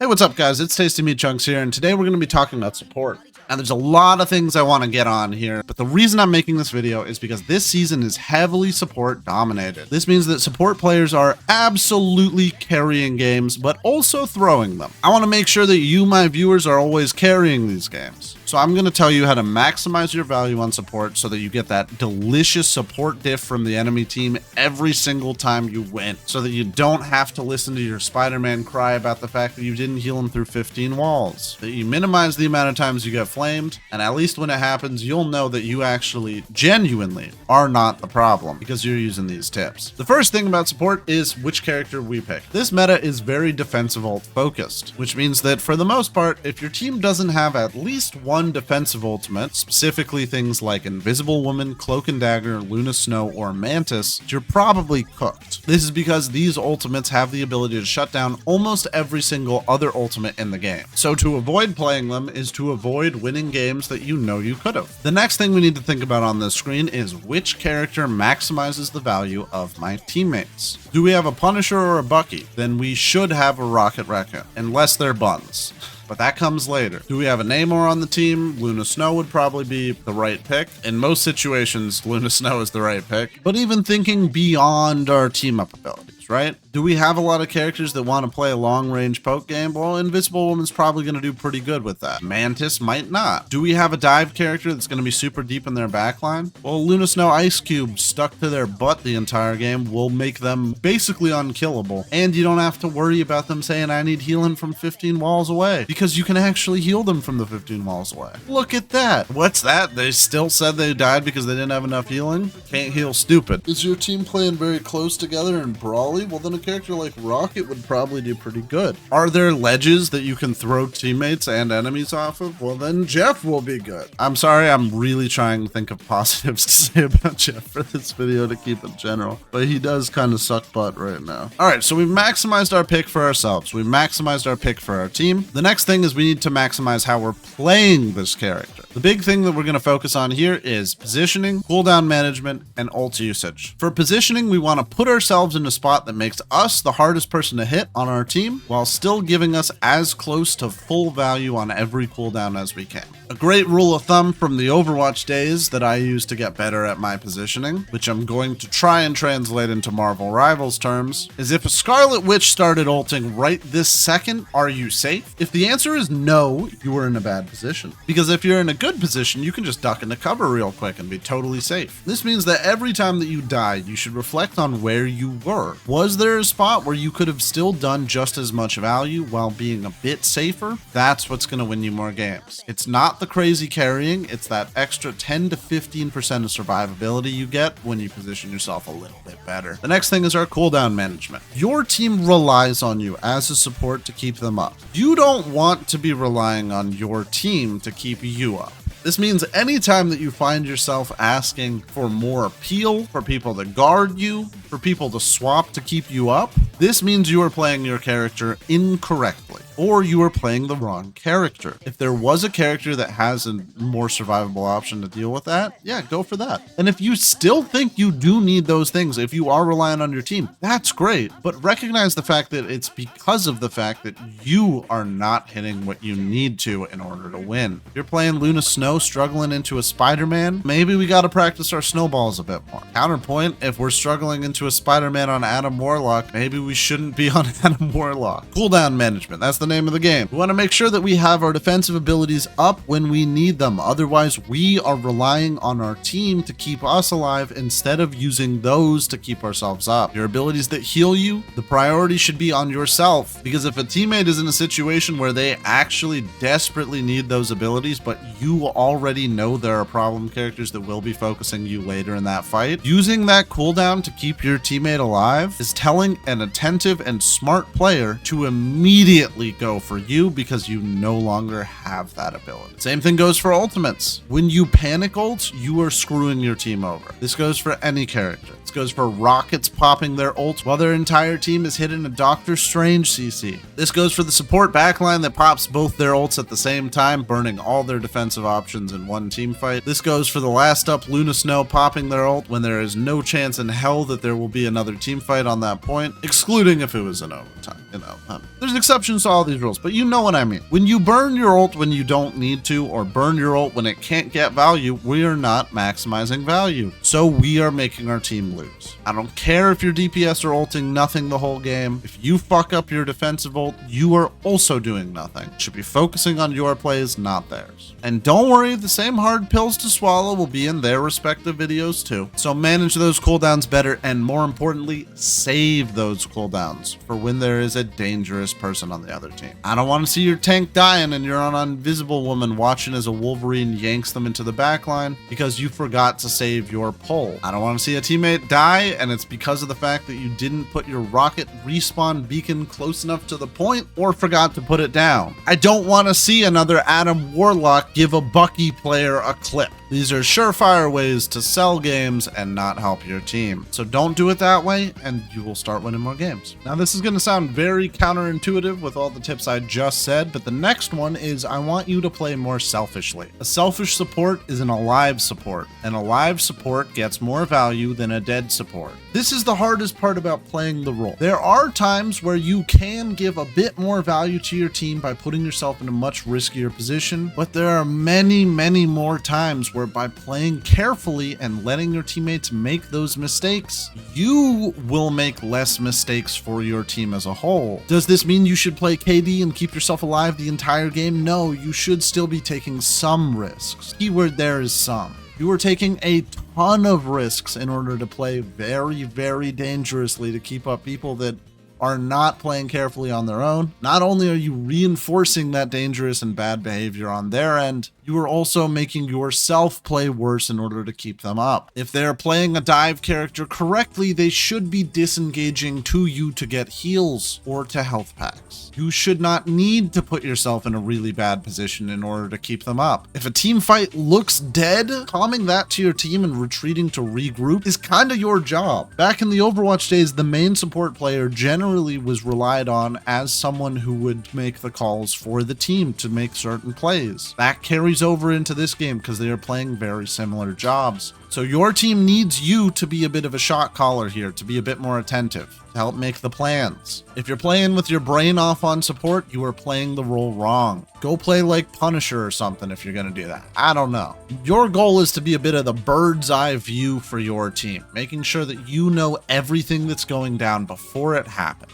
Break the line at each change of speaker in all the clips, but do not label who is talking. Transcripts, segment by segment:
Hey, what's up guys? It's Tasty Meat Chunks here, and today we're going to be talking about support. Now there's a lot of things I want to get on here, but the reason I'm making this video is because this season is heavily support dominated. This means that support players are absolutely carrying games, but also throwing them. I want to make sure that you, my viewers, are always carrying these games. So I'm going to tell you how to maximize your value on support so that you get that delicious support diff from the enemy team every single time you win, so that you don't have to listen to your Spider-Man cry about the fact that you didn't heal him through 15 walls, that you minimize the amount of times you get flamed, and at least when it happens, you'll know that you actually genuinely are not the problem because you're using these tips. The first thing about support is which character we pick. This meta is very defensive ult focused, which means that for the most part, if your team doesn't have at least one defensive ultimate, specifically things like Invisible Woman, Cloak and Dagger, Luna Snow, or Mantis, you're probably cooked. This is because these ultimates have the ability to shut down almost every single other ultimate in the game. So to avoid playing them is to avoid winning games that you know you could have. The next thing we need to think about on this screen is which character maximizes the value of my teammates. Do we have a Punisher or a Bucky? Then we should have a Rocket Raccoon, unless they're buns. But that comes later. Do we have a Namor on the team? Luna Snow would probably be the right pick. In most situations, Luna Snow is the right pick. But even thinking beyond our team-up abilities, right? Do we have a lot of characters that want to play a long-range poke game? Well, Invisible Woman's probably going to do pretty good with that. Mantis might not. Do we have a dive character that's going to be super deep in their backline? Well, Luna Snow Ice Cube stuck to their butt the entire game will make them basically unkillable. And you don't have to worry about them saying, I need healing from 15 walls away, because you can actually heal them from the 15 walls away. Look at that. What's that? They still said they died because they didn't have enough healing? Can't heal stupid. Is your team playing very close together and brawly? Well, then a character like Rocket would probably do pretty good. Are there ledges that you can throw teammates and enemies off of? Well, then Jeff will be good. I'm sorry, I'm really trying to think of positives to say about Jeff for this video to keep it general, but he does kind of suck butt right now. All right, so we've maximized our pick for ourselves. We've maximized our pick for our team. The next thing is we need to maximize how we're playing this character. The big thing that we're going to focus on here is positioning, cooldown management, and ult usage. For positioning, we want to put ourselves in a spot that makes us the hardest person to hit on our team while still giving us as close to full value on every cooldown as we can. A great rule of thumb from the Overwatch days that I use to get better at my positioning, which I'm going to try and translate into Marvel Rivals terms, is if a Scarlet Witch started ulting right this second, are you safe? If the answer is no, you are in a bad position. Because if you're in a good position, you can just duck into cover real quick and be totally safe. This means that every time that you die, you should reflect on where you were. Was there a spot where you could have still done just as much value while being a bit safer? That's what's going to win you more games. It's not the crazy carrying, it's that extra 10 to 15% of survivability you get when you position yourself a little bit better. The next thing is our cooldown management. Your team relies on you as a support to keep them up. You don't want to be relying on your team to keep you up. This means anytime that you find yourself asking for more appeal, for people to guard you, for people to swap to keep you up, this means you are playing your character incorrectly, or you are playing the wrong character. If there was a character that has a more survivable option to deal with that, yeah, go for that. And if you still think you do need those things, if you are relying on your team, that's great, but recognize the fact that it's because of the fact that you are not hitting what you need to in order to win. If you're playing Luna Snow struggling into a Spider-Man, maybe we got to practice our snowballs a bit more. Counterpoint, if we're struggling into a Spider-Man on Adam Warlock, maybe we shouldn't be on Adam Warlock. Cooldown management, that's the name of the game. We want to make sure that we have our defensive abilities up when we need them. Otherwise, we are relying on our team to keep us alive instead of using those to keep ourselves up. Your abilities that heal you, the priority should be on yourself, because if a teammate is in a situation where they actually desperately need those abilities, but you already know there are problem characters that will be focusing you later in that fight, using that cooldown to keep your teammate alive is telling an attentive and smart player to immediately go for you because you no longer have that ability. Same thing goes for ultimates. When you panic ult, you are screwing your team over. This goes for any character. This goes for Rockets popping their ult while their entire team is hitting a Doctor Strange CC. This goes for the support backline that pops both their ults at the same time, burning all their defensive options in one team fight. This goes for the last up Luna Snow popping their ult when there is no chance in hell that there will be another team fight on that point, excluding if it was in overtime. You know, there's exceptions to all these rules, but you know what I mean. When you burn your ult when you don't need to, or burn your ult when it can't get value, we are not maximizing value. So we are making our team lose. I don't care if your DPS are ulting nothing the whole game. If you fuck up your defensive ult, you are also doing nothing. You should be focusing on your plays, not theirs. And don't worry, the same hard pills to swallow will be in their respective videos too. So manage those cooldowns better, and more importantly, save those cooldowns for when there is a dangerous person on the other team. I don't want to see your tank dying and you're on Invisible Woman watching as a Wolverine yanks them into the backline because you forgot to save your pull. I don't want to see a teammate die and it's because of the fact that you didn't put your rocket respawn beacon close enough to the point or forgot to put it down. I don't want to see another Adam Warlock give a Bucky player a clip. These are surefire ways to sell games and not help your team. So don't do it that way and you will start winning more games. Now this is going to sound very counterintuitive with all the tips I just said, but the next one is I want you to play more selfishly. A selfish support is an alive support, and alive support gets more value than a dead support. This is the hardest part about playing the role. There are times where you can give a bit more value to your team by putting yourself in a much riskier position, but there are many more times where by playing carefully and letting your teammates make those mistakes, you will make less mistakes for your team as a whole. Does this mean you should play KD and keep yourself alive the entire game? No, you should still be taking some risks. Keyword there is some. You are taking a ton of risks in order to play very dangerously to keep up people that are not playing carefully on their own. Not only are you reinforcing that dangerous and bad behavior on their end, you are also making yourself play worse in order to keep them up. If they're playing a dive character correctly, they should be disengaging to you to get heals or to health packs. You should not need to put yourself in a really bad position in order to keep them up. If a team fight looks dead, calming that to your team and retreating to regroup is kind of your job. Back in the Overwatch days, the main support player generally was relied on as someone who would make the calls for the team to make certain plays. That carries over into this game because they are playing very similar jobs. So your team needs you to be a bit of a shot caller here, to be a bit more attentive, to help make the plans. If you're playing with your brain off on support, you are playing the role wrong. Go play like Punisher or something if you're going to do that. I don't know. Your goal is to be a bit of the bird's eye view for your team, making sure that you know everything that's going down before it happens.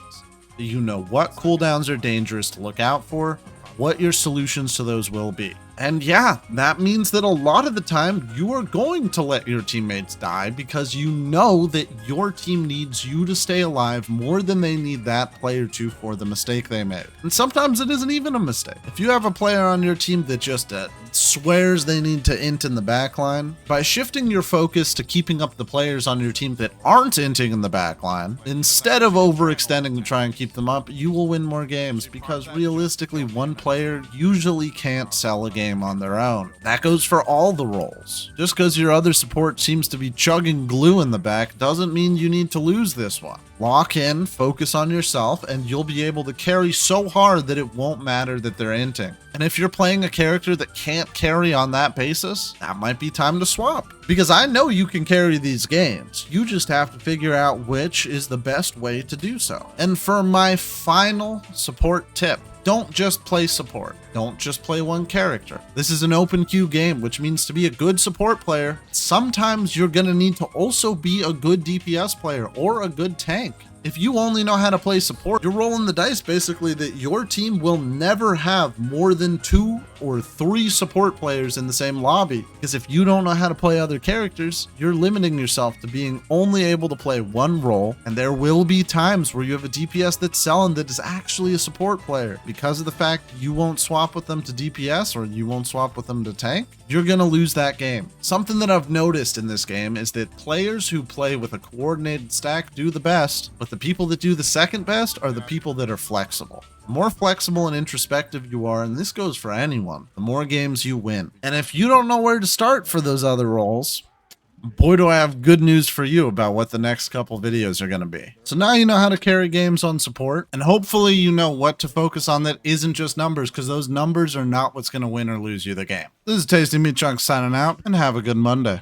You know what cooldowns are dangerous to look out for, what your solutions to those will be. And yeah, that means that a lot of the time you are going to let your teammates die because you know that your team needs you to stay alive more than they need that player to for the mistake they made. And sometimes it isn't even a mistake. If you have a player on your team that just swears they need to int in the backline, by shifting your focus to keeping up the players on your team that aren't inting in the backline, instead of overextending to try and keep them up, you will win more games because realistically one player usually can't sell a game on their own. That goes for all the roles. Just because your other support seems to be chugging glue in the back doesn't mean you need to lose this one. Lock in, focus on yourself, and you'll be able to carry so hard that it won't matter that they're inting. And if you're playing a character that can't carry on that basis, that might be time to swap. Because I know you can carry these games. You just have to figure out which is the best way to do so. And for my final support tip, don't just play support. Don't just play one character. This is an open queue game, which means to be a good support player, sometimes you're going to need to also be a good DPS player or a good tank. If you only know how to play support, you're rolling the dice basically that your team will never have more than 2 or 3 support players in the same lobby. Because if you don't know how to play other characters, you're limiting yourself to being only able to play one role. And there will be times where you have a DPS that's selling that is actually a support player. Because of the fact you won't swap with them to DPS or you won't swap with them to tank, you're going to lose that game. Something that I've noticed in this game is that players who play with a coordinated stack do the best, but the people that do the second best are the people that are flexible. The more flexible and introspective you are, and this goes for anyone, the more games you win. And if you don't know where to start for those other roles, boy, do I have good news for you about what the next couple videos are going to be. So now you know how to carry games on support, and hopefully you know what to focus on that isn't just numbers, because those numbers are not what's going to win or lose you the game. This is Tasty Meat Chunks signing out, and have a good Monday.